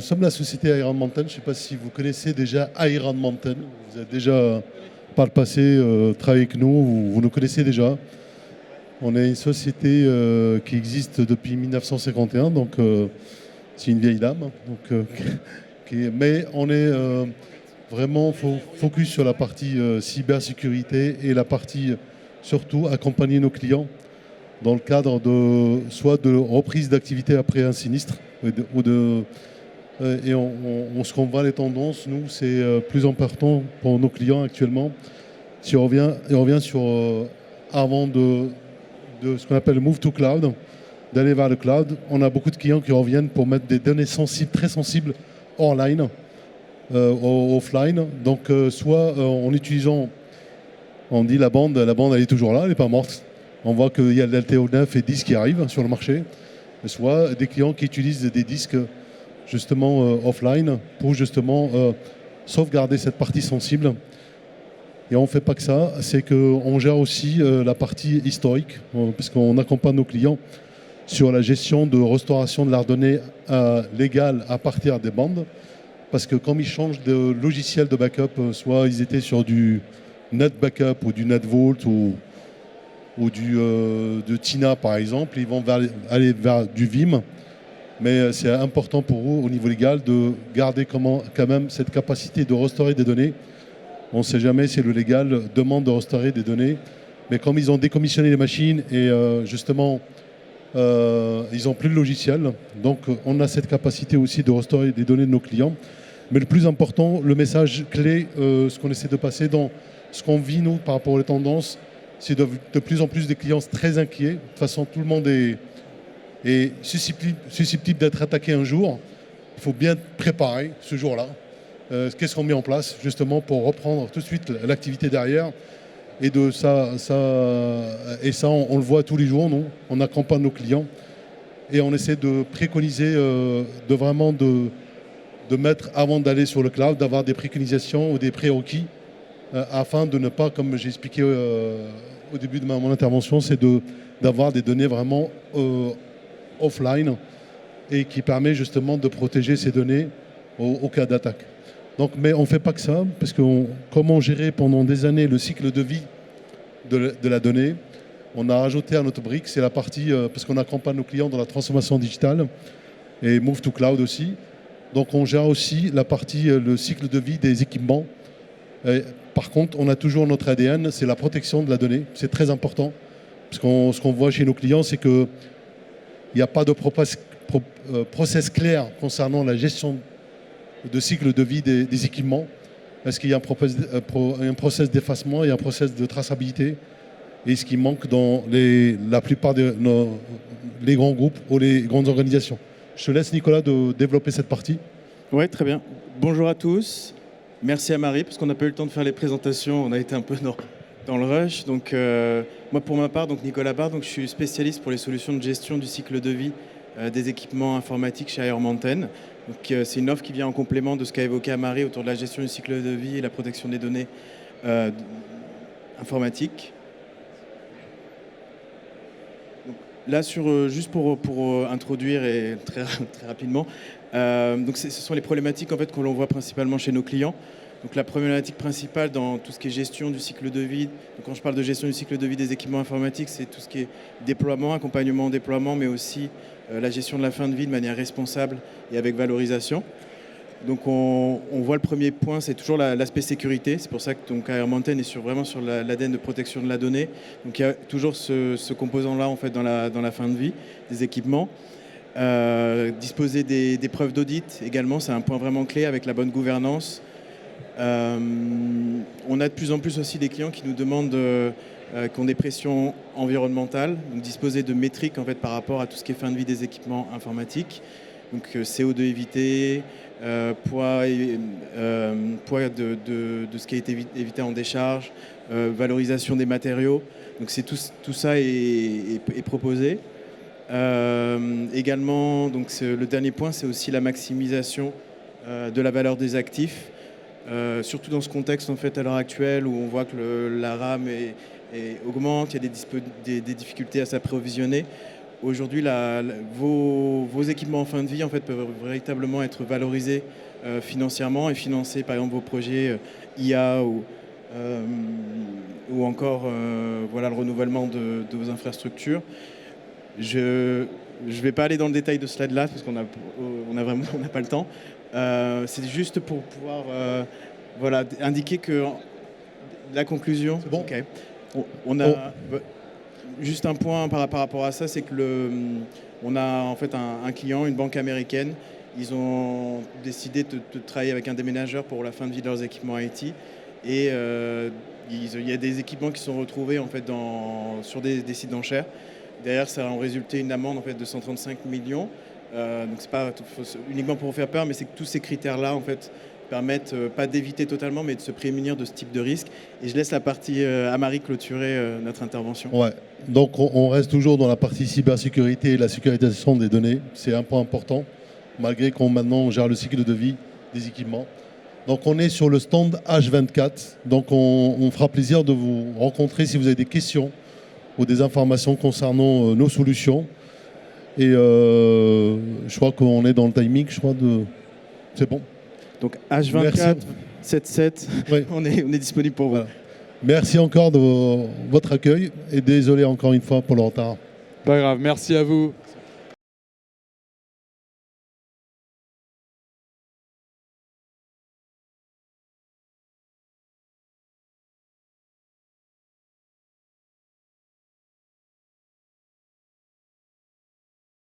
sommes la société Iron Mountain. Je ne sais pas si vous connaissez déjà Iron Mountain. Vous avez déjà, par le passé, travaillé avec nous. Vous nous connaissez déjà. On est une société qui existe depuis 1951, donc c'est une vieille dame. Donc, mais on est vraiment focus sur la partie cybersécurité et la partie, surtout, accompagner nos clients dans le cadre de soit de reprise d'activité après un sinistre, ce qu'on voit les tendances, nous, c'est plus important pour nos clients actuellement. Si on revient sur avant de ce qu'on appelle le move to cloud, d'aller vers le cloud, on a beaucoup de clients qui reviennent pour mettre des données sensibles, très sensibles, online, offline. Donc, soit en utilisant, on dit la bande elle est toujours là, elle n'est pas morte. On voit qu'il y a de l'LTO 9 et 10 qui arrivent sur le marché. Soit des clients qui utilisent des disques justement offline pour justement sauvegarder cette partie sensible. Et on ne fait pas que ça, c'est qu'on gère aussi la partie historique, parce qu'on accompagne nos clients sur la gestion de restauration de leurs données légales à partir des bandes. Parce que quand ils changent de logiciel de backup, soit ils étaient sur du Net Backup ou du NetVault ou de Tina par exemple, ils vont aller vers du Vim. Mais c'est important pour eux au niveau légal de garder quand même cette capacité de restaurer des données. On ne sait jamais si le légal demande de restaurer des données. Mais comme ils ont décommissionné les machines et justement ils n'ont plus de logiciel, donc on a cette capacité aussi de restaurer des données de nos clients. Mais le plus important, le message clé, ce qu'on essaie de passer dans ce qu'on vit nous par rapport aux tendances, c'est de plus en plus des clients très inquiets. De toute façon, tout le monde est susceptible d'être attaqué un jour. Il faut bien préparer ce jour-là. Qu'est-ce qu'on met en place justement pour reprendre tout de suite l'activité derrière. Et ça, on le voit tous les jours, nous. On accompagne nos clients et on essaie de préconiser, de mettre, avant d'aller sur le cloud, d'avoir des préconisations ou des prérequis afin de ne pas, comme j'ai expliqué au début de mon intervention, c'est d'avoir des données vraiment offline et qui permet justement de protéger ces données au cas d'attaque. Donc, mais on ne fait pas que ça, parce que comment gérer pendant des années le cycle de vie de la donnée. On a rajouté à notre brique, c'est la partie, parce qu'on accompagne nos clients dans la transformation digitale et Move to Cloud aussi. Donc on gère aussi la partie, le cycle de vie des équipements. Et, par contre, on a toujours notre ADN, c'est la protection de la donnée. C'est très important, parce que ce qu'on voit chez nos clients, c'est qu'il n'y a pas de process clair concernant la gestion de cycle de vie des équipements. Est-ce qu'il y a un process d'effacement, il y a un process de traçabilité? Et ce qui manque dans la plupart des les grands groupes ou les grandes organisations. Je te laisse, Nicolas, de développer cette partie. Oui, très bien. Bonjour à tous. Merci à Marie, parce qu'on n'a pas eu le temps de faire les présentations. On a été un peu dans le rush. Donc, moi, pour ma part, donc Nicolas Barre, donc, je suis spécialiste pour les solutions de gestion du cycle de vie des équipements informatiques chez Iron Mountain. C'est une offre qui vient en complément de ce qu'a évoqué Marie autour de la gestion du cycle de vie et la protection des données informatiques. Là, juste pour introduire et très rapidement, ce sont les problématiques en fait, que l'on voit principalement chez nos clients. Donc, la problématique principale dans tout ce qui est gestion du cycle de vie, donc quand je parle de gestion du cycle de vie des équipements informatiques, c'est tout ce qui est déploiement, accompagnement au déploiement, mais aussi la gestion de la fin de vie de manière responsable et avec valorisation. Donc on voit le premier point, c'est toujours l'aspect sécurité. C'est pour ça que Iron Mountain est vraiment sur l'ADN de protection de la donnée. Donc il y a toujours ce composant-là en fait, dans la fin de vie des équipements. Disposer des preuves d'audit également, c'est un point vraiment clé avec la bonne gouvernance. On a de plus en plus aussi des clients qui nous demandent qui ont des pressions environnementales, donc disposer de métriques en fait, par rapport à tout ce qui est fin de vie des équipements informatiques. Donc CO2 évité, poids de ce qui a été évité en décharge, valorisation des matériaux. Donc tout ça est proposé. Également, donc le dernier point, c'est aussi la maximisation de la valeur des actifs. Surtout dans ce contexte en fait, à l'heure actuelle où on voit que la RAM augmente, il y a des difficultés à s'approvisionner. Aujourd'hui, vos équipements en fin de vie en fait, peuvent véritablement être valorisés financièrement et financer par exemple vos projets IA ou encore voilà, le renouvellement de vos infrastructures. Je ne vais pas aller dans le détail de ce slide-là parce qu'on n'a pas le temps. C'est juste pour pouvoir voilà, indiquer que la conclusion... C'est bon. Okay. On a... Juste un point par rapport à ça, c'est que on a en fait un client, une banque américaine. Ils ont décidé de travailler avec un déménageur pour la fin de vie de leurs équipements IT. Et il y a des équipements qui sont retrouvés en fait, sur des sites d'enchères. Derrière, ça a résulté une amende en fait, de 135 millions. Donc c'est pas uniquement pour vous faire peur, mais c'est que tous ces critères-là en fait, permettent pas d'éviter totalement, mais de se prémunir de ce type de risque. Et je laisse la partie à Marie clôturer notre intervention. Ouais. Donc on reste toujours dans la partie cybersécurité et la sécurisation des données. C'est un point important, malgré qu'on maintenant gère le cycle de vie des équipements. Donc on est sur le stand H24. Donc on fera plaisir de vous rencontrer si vous avez des questions ou des informations concernant nos solutions. Et je crois qu'on est dans le timing, je crois, c'est bon. Donc H24, 77, oui. on est disponible pour vous. Voilà. Merci encore de votre accueil et désolé encore une fois pour le retard. Pas grave, merci à vous.